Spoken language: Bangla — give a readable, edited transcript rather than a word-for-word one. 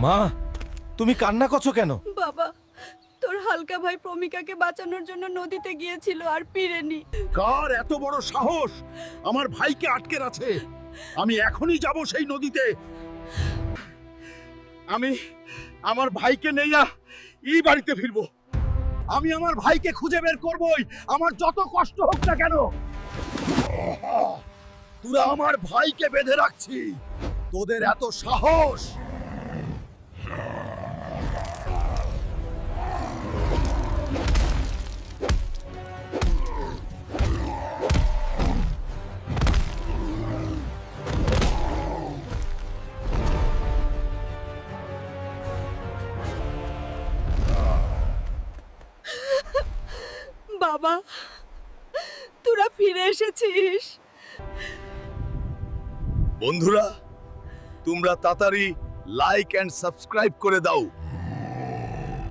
মা, তুমি কান্না করছো কেন? বাবা, তোর হালকা ভাই প্রমিকাকে বাঁচানোর জন্য নদীতে গিয়েছিল আর ফিরেনি। কার এত বড় সাহস আমার ভাইকে আটকে আছে? আমি এখনই যাব সেই নদীতে। আমি আমার ভাইকে নেইয়া এই বাড়িতে ফিরবো। আমি আমার ভাইকে খুঁজে বের করবই, আমার যত কষ্ট হোক না কেন। তোরা আমার ভাইকে বেঁধে রাখছি, তোদের এত সাহস! বাবা, তোরা ফিরে এসেছিস। বন্ধুরা, তোমরা তাড়াতাড়ি লাইক এন্ড সাবস্ক্রাইব করে দাও।